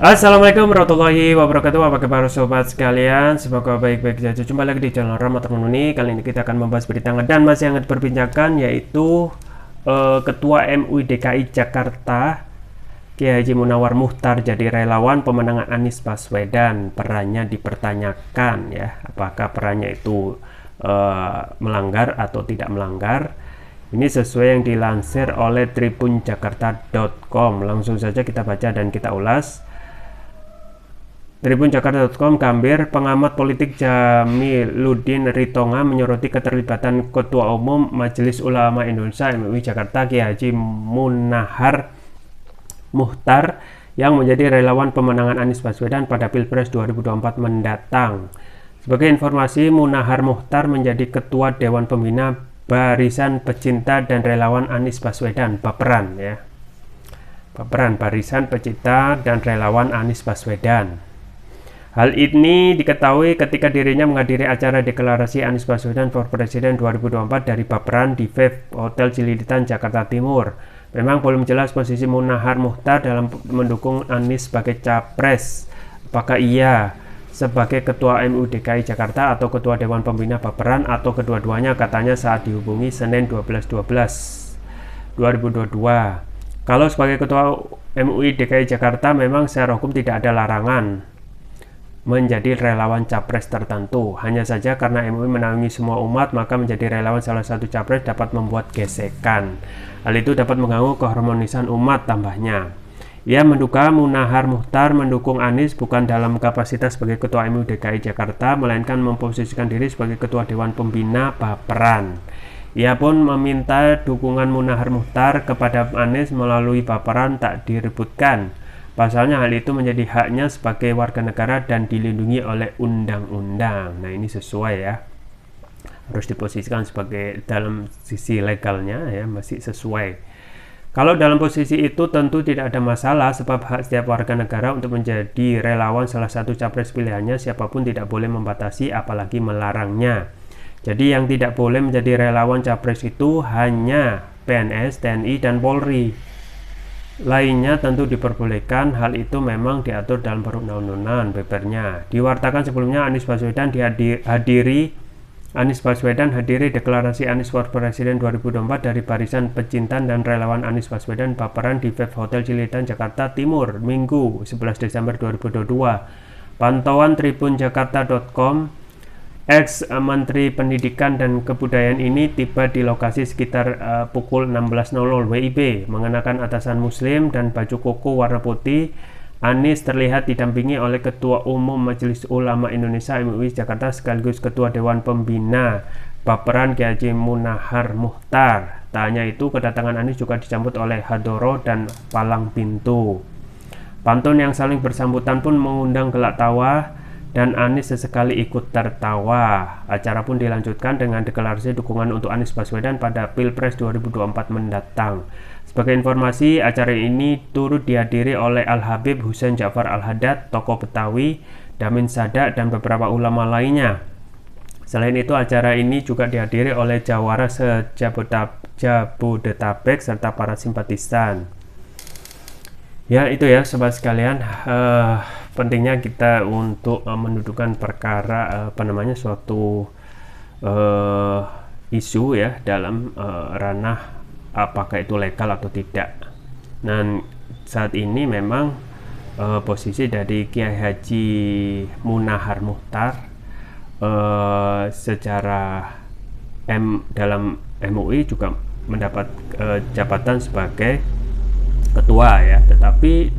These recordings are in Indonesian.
Assalamualaikum warahmatullahi wabarakatuh. Apa kabar sobat sekalian? Semoga baik-baik saja. Jumpa lagi di channel Rahmat Termenuni. Kali ini kita akan membahas berita hangat dan masih hangat diperbincangkan, yaitu Ketua MUI DKI Jakarta Kiai Haji Munawar Muchtar jadi relawan pemenangan Anies Baswedan. Perannya dipertanyakan ya, apakah perannya itu melanggar atau tidak melanggar. Ini sesuai yang dilansir oleh tribunjakarta.com. Langsung saja kita baca dan kita ulas. Tribunjakarta.com, Gambir, pengamat politik Jamiluddin Ritonga menyoroti keterlibatan Ketua Umum Majelis Ulama Indonesia MUI Jakarta Kiai Haji Munahar Muchtar yang menjadi relawan pemenangan Anies Baswedan pada Pilpres 2024 mendatang. Sebagai informasi, Munahar Muchtar menjadi Ketua Dewan Pembina Barisan Pecinta dan Relawan Anies Baswedan, Baperan ya. Baperan, Barisan Pecinta dan Relawan Anies Baswedan. Hal ini diketahui ketika dirinya menghadiri acara deklarasi Anies Baswedan for Presiden 2024 dari Baperan di VIV Hotel Cililitan, Jakarta Timur. Memang belum jelas posisi Munahar Muchtar dalam mendukung Anies sebagai capres. Apakah ia sebagai Ketua MUI DKI Jakarta atau Ketua Dewan Pembina Baperan atau kedua-duanya, katanya saat dihubungi Senin 12/12/2022. Kalau sebagai Ketua MUI DKI Jakarta memang secara hukum tidak ada larangan menjadi relawan capres tertentu. Hanya saja karena MUI menaungi semua umat, maka menjadi relawan salah satu capres dapat membuat gesekan. Hal itu dapat mengganggu keharmonisan umat, tambahnya. Ia menduga Munahar Muchtar mendukung Anies bukan dalam kapasitas sebagai Ketua MUI DKI Jakarta, melainkan memposisikan diri sebagai Ketua Dewan Pembina Baperan. Ia pun meminta dukungan Munahar Muchtar kepada Anies melalui Baperan tak direbutkan. Pasalnya hal itu menjadi haknya sebagai warga negara dan dilindungi oleh undang-undang. Nah, ini sesuai ya. Harus diposisikan sebagai dalam sisi legalnya ya, masih sesuai. Kalau dalam posisi itu tentu tidak ada masalah, sebab hak setiap warga negara untuk menjadi relawan salah satu capres pilihannya, siapapun tidak boleh membatasi apalagi melarangnya. Jadi yang tidak boleh menjadi relawan capres itu hanya PNS, TNI, dan Polri. Lainnya tentu diperbolehkan. Hal itu memang diatur dalam perundang-undangan, bebernya. Diwartakan sebelumnya Anies Baswedan hadiri deklarasi Anies for Presiden 2024 dari Barisan Pecinta dan Relawan Anies Baswedan Baperan di VIV Hotel Cililitan, Jakarta Timur, Minggu 11 Desember 2022. Pantauan tribunjakarta.com, ex-Menteri Pendidikan dan Kebudayaan ini tiba di lokasi sekitar pukul 16.00 WIB mengenakan atasan muslim dan baju koko warna putih. Anies terlihat didampingi oleh Ketua Umum Majelis Ulama Indonesia MUI Jakarta sekaligus Ketua Dewan Pembina Baperan Kiai Haji Munahar Muchtar. Tak hanya itu, kedatangan Anies juga disambut oleh Hadoro dan palang pintu. Pantun yang saling bersambutan pun mengundang gelak tawa dan Anies sesekali ikut tertawa. Acara pun dilanjutkan dengan deklarasi dukungan untuk Anies Baswedan pada Pilpres 2024 mendatang. Sebagai informasi, acara ini turut dihadiri oleh Al-Habib Husein Ja'far Al-Haddad, tokoh Betawi, Damin Sadak, dan beberapa ulama lainnya. Selain itu, acara ini juga dihadiri oleh jawara se-Jabodetabek serta para simpatisan. Ya, itu ya sobat sekalian, pentingnya kita untuk mendudukan perkara suatu isu ya dalam ranah apakah itu legal atau tidak. Dan saat ini memang posisi dari Kiai Haji Munahar Muchtar secara dalam MUI juga mendapat jabatan sebagai ketua ya, tetapi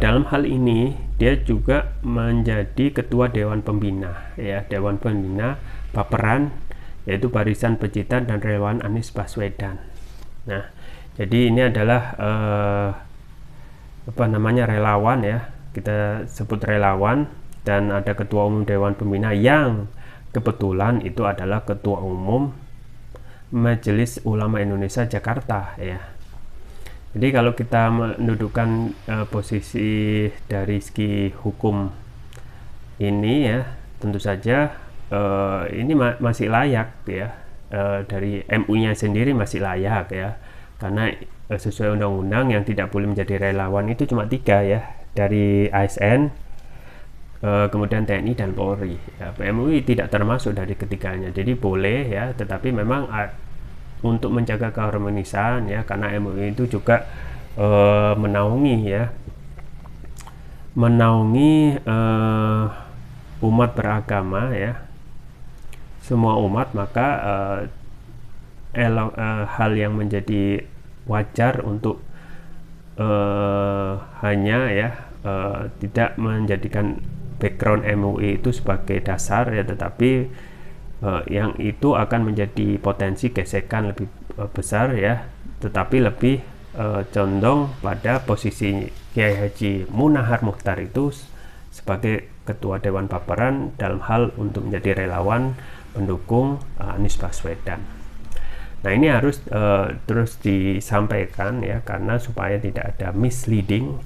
dalam hal ini dia juga menjadi ketua Dewan Pembina ya, Dewan Pembina Baperan, yaitu Barisan Pecinta dan Relawan Anies Baswedan. Nah, jadi ini adalah relawan ya, kita sebut relawan, dan ada Ketua Umum Dewan Pembina yang kebetulan itu adalah Ketua Umum Majelis Ulama Indonesia Jakarta ya. Jadi kalau kita mendudukan posisi dari segi hukum ini ya, tentu saja ini masih layak ya, dari MUI-nya sendiri masih layak ya, karena sesuai undang-undang yang tidak boleh menjadi relawan itu cuma 3 ya, dari ASN, kemudian TNI dan Polri. Ya, MUI tidak termasuk dari ketiganya, jadi boleh ya, tetapi memang untuk menjaga keharmonisan ya, karena MUI itu juga menaungi umat beragama ya, semua umat, maka hal yang menjadi wajar untuk hanya ya tidak menjadikan background MUI itu sebagai dasar ya, tetapi yang itu akan menjadi potensi gesekan lebih besar ya, tetapi lebih condong pada posisi Kiai Haji Munahar Mukhtar itu sebagai Ketua Dewan Baperan dalam hal untuk menjadi relawan pendukung Anies Baswedan. Nah, ini harus terus disampaikan ya, karena supaya tidak ada misleading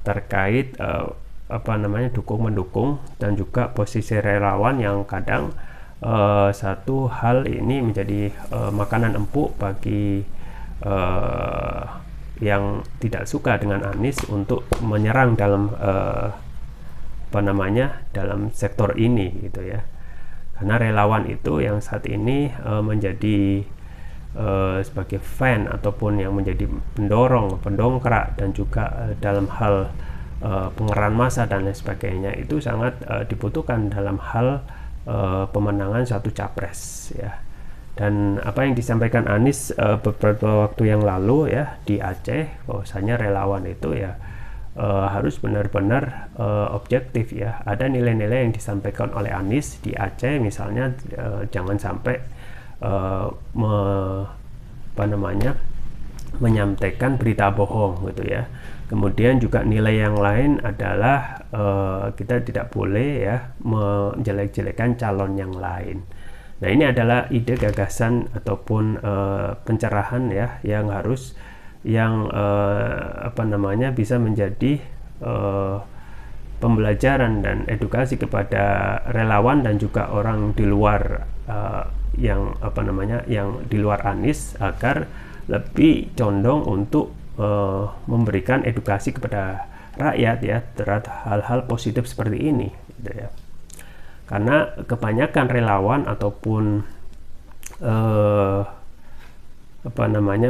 terkait dukung mendukung dan juga posisi relawan yang kadang satu hal ini menjadi makanan empuk bagi yang tidak suka dengan Anies untuk menyerang dalam dalam sektor ini gitu ya, karena relawan itu yang saat ini menjadi sebagai fan ataupun yang menjadi pendorong, pendongkrak, dan juga dalam hal pengerahan massa dan lain sebagainya, itu sangat dibutuhkan dalam hal pemenangan satu capres ya. Dan apa yang disampaikan Anies beberapa waktu yang lalu ya di Aceh, bahwasanya relawan itu ya harus benar-benar objektif ya. Ada nilai-nilai yang disampaikan oleh Anies di Aceh misalnya, jangan sampai menyampaikan berita bohong gitu ya. Kemudian juga nilai yang lain adalah kita tidak boleh ya menjelek-jelekan calon yang lain. Nah, ini adalah ide, gagasan ataupun pencerahan ya yang harus bisa menjadi pembelajaran dan edukasi kepada relawan dan juga orang di luar yang di luar Anies, agar lebih condong untuk memberikan edukasi kepada rakyat ya terhadap hal-hal positif seperti ini gitu ya. Karena kebanyakan relawan ataupun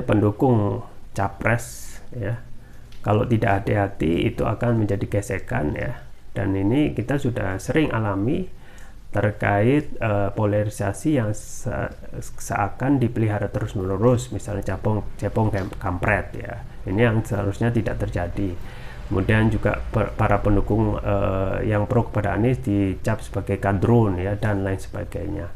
pendukung capres ya, kalau tidak hati-hati itu akan menjadi gesekan ya. Dan ini kita sudah sering alami terkait polarisasi yang seakan dipelihara terus-menerus, misalnya cepong kampret ya. Ini yang seharusnya tidak terjadi. Kemudian juga para pendukung yang pro kepada Anies dicap sebagai kadrun ya, dan lain sebagainya.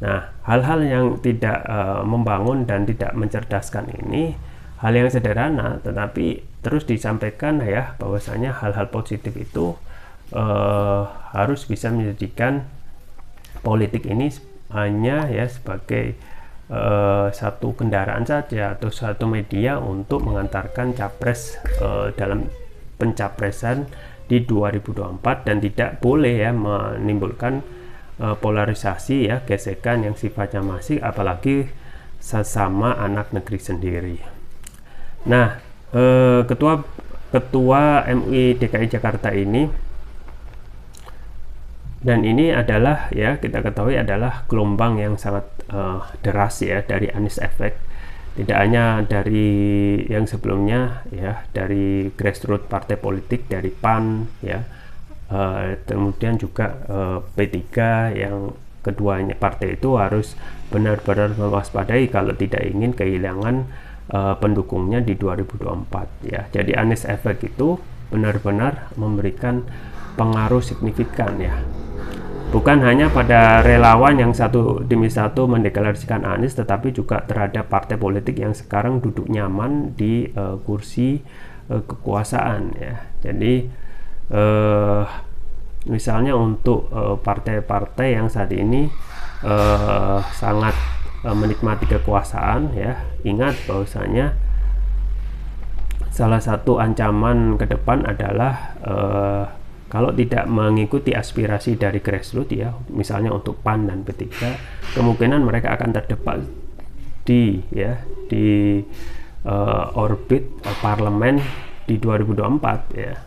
Nah, hal-hal yang tidak membangun dan tidak mencerdaskan ini hal yang sederhana, tetapi terus disampaikan ya, bahwasanya hal-hal positif itu harus bisa menjadikan politik ini hanya ya sebagai satu kendaraan saja atau satu media untuk mengantarkan capres dalam pencapresan di 2024, dan tidak boleh ya menimbulkan polarisasi ya, gesekan yang sifatnya masif, apalagi sesama anak negeri sendiri. Nah, ketua MUI DKI Jakarta ini, dan ini adalah ya kita ketahui adalah gelombang yang sangat deras ya dari Anies Effect. Tidak hanya dari yang sebelumnya ya, dari grassroots partai politik, dari PAN ya, kemudian juga P3, yang keduanya partai itu harus benar-benar mewaspadai kalau tidak ingin kehilangan pendukungnya di 2024 ya. Jadi Anies Effect itu benar-benar memberikan pengaruh signifikan ya, bukan hanya pada relawan yang satu demi satu mendeklarasikan Anies, tetapi juga terhadap partai politik yang sekarang duduk nyaman di kursi kekuasaan ya. Jadi misalnya untuk partai-partai yang saat ini sangat menikmati kekuasaan ya, ingat bahwasanya salah satu ancaman ke depan adalah kalau tidak mengikuti aspirasi dari grassroots ya, misalnya untuk PAN dan P3, kemungkinan mereka akan terdepak di orbit parlemen di 2024 ya.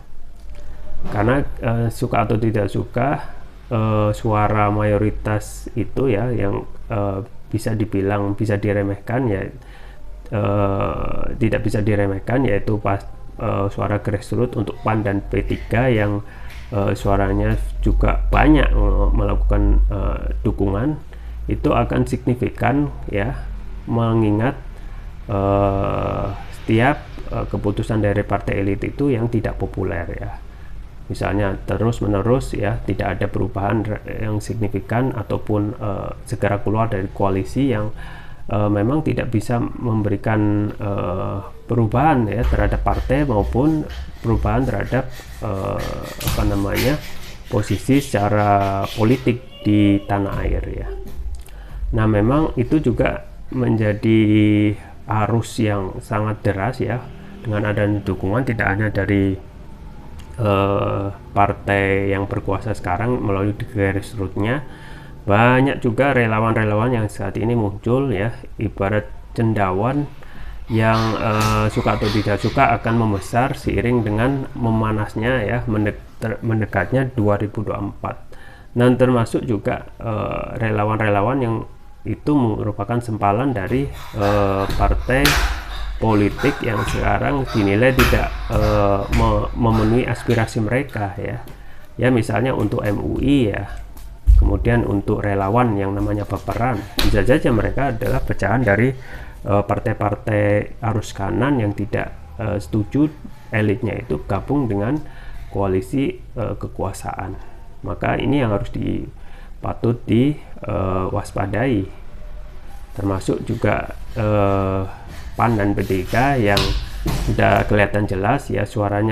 karena suka atau tidak suka suara mayoritas itu ya yang bisa dibilang bisa diremehkan ya, tidak bisa diremehkan, yaitu suara grassroots untuk PAN dan P3 yang suaranya juga banyak melakukan dukungan, itu akan signifikan ya, mengingat setiap keputusan dari partai elit itu yang tidak populer ya, misalnya terus menerus ya tidak ada perubahan yang signifikan ataupun segera keluar dari koalisi yang memang tidak bisa memberikan perubahan ya terhadap partai maupun perubahan terhadap posisi secara politik di tanah air ya. Nah, memang itu juga menjadi arus yang sangat deras ya, dengan adanya dukungan tidak hanya dari partai yang berkuasa sekarang melalui grassroots-nya, banyak juga relawan-relawan yang saat ini muncul ya, ibarat cendawan yang suka atau tidak suka akan membesar seiring dengan memanasnya ya, mendekatnya 2024. Dan termasuk juga relawan-relawan yang itu merupakan sempalan dari partai politik yang sekarang dinilai tidak memenuhi aspirasi mereka ya, misalnya untuk MUI ya, kemudian untuk relawan yang namanya baperan, bisa saja mereka adalah pecahan dari partai-partai arus kanan yang tidak setuju elitnya itu gabung dengan koalisi kekuasaan. Maka ini yang harus patut diwaspadai, termasuk juga PAN dan P3 yang sudah kelihatan jelas ya suara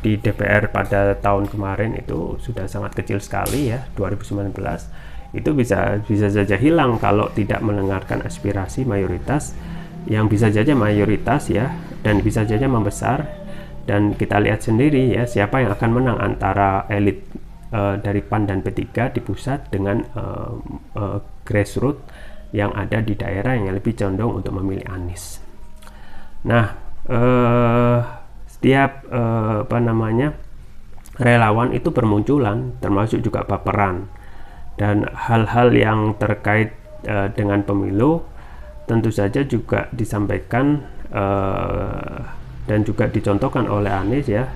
di DPR pada tahun kemarin itu sudah sangat kecil sekali ya, 2019 itu bisa saja hilang kalau tidak mendengarkan aspirasi mayoritas, yang bisa saja mayoritas ya, dan bisa saja membesar. Dan kita lihat sendiri ya, siapa yang akan menang antara elit dari PAN dan P3 di pusat dengan grassroots yang ada di daerah yang lebih condong untuk memilih Anies. Nah, setiap relawan itu bermunculan, termasuk juga baperan, dan hal-hal yang terkait dengan pemilu tentu saja juga disampaikan dan juga dicontohkan oleh Anies ya,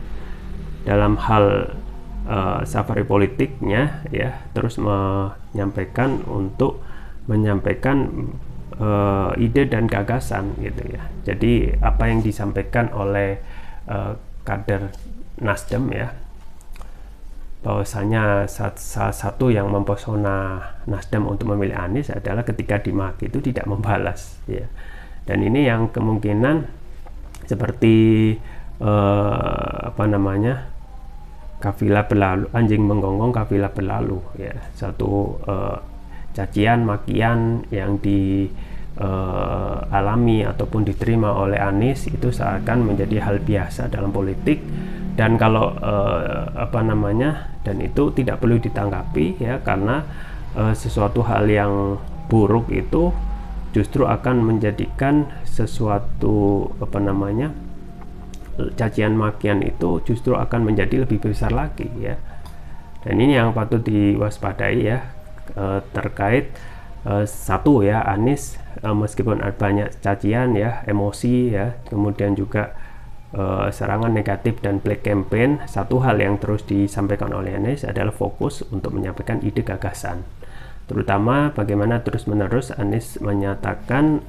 dalam hal safari politiknya ya, terus menyampaikan ide dan gagasan gitu ya. Jadi apa yang disampaikan oleh kader Nasdem ya, bahwasanya salah satu yang mempesona Nasdem untuk memilih Anies adalah ketika dimaki itu tidak membalas ya. Dan ini yang kemungkinan seperti kafilah berlalu, anjing menggonggong kafilah berlalu ya, satu cacian makian yang dialami ataupun diterima oleh Anies itu seakan menjadi hal biasa dalam politik, dan kalau dan itu tidak perlu ditanggapi ya, karena sesuatu hal yang buruk itu justru akan menjadikan sesuatu cacian makian itu justru akan menjadi lebih besar lagi ya. Dan ini yang patut diwaspadai ya, terkait satu ya, Anies meskipun ada banyak cacian ya, emosi ya, kemudian juga serangan negatif dan black campaign, satu hal yang terus disampaikan oleh Anies adalah fokus untuk menyampaikan ide gagasan, terutama bagaimana terus menerus Anies menyampaikan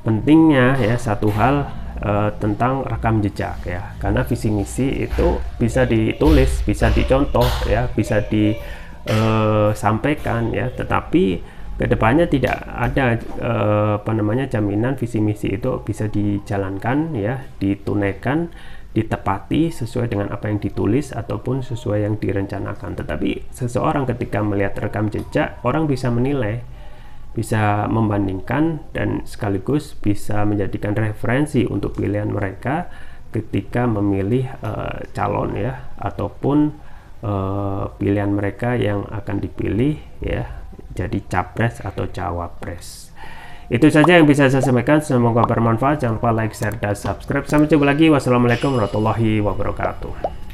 pentingnya ya satu hal tentang rekam jejak ya, karena visi misi itu bisa ditulis, bisa dicontoh ya, bisa disampaikan ya, tetapi kedepannya tidak ada jaminan visi misi itu bisa dijalankan ya, ditunaikan, ditepati sesuai dengan apa yang ditulis ataupun sesuai yang direncanakan. Tetapi seseorang ketika melihat rekam jejak, orang bisa menilai, bisa membandingkan, dan sekaligus bisa menjadikan referensi untuk pilihan mereka ketika memilih calon ya, ataupun pilihan mereka yang akan dipilih ya jadi capres atau cawapres. Itu saja yang bisa saya sampaikan, semoga bermanfaat. Jangan lupa like, share, dan subscribe. Sampai jumpa lagi. Wassalamualaikum warahmatullahi wabarakatuh.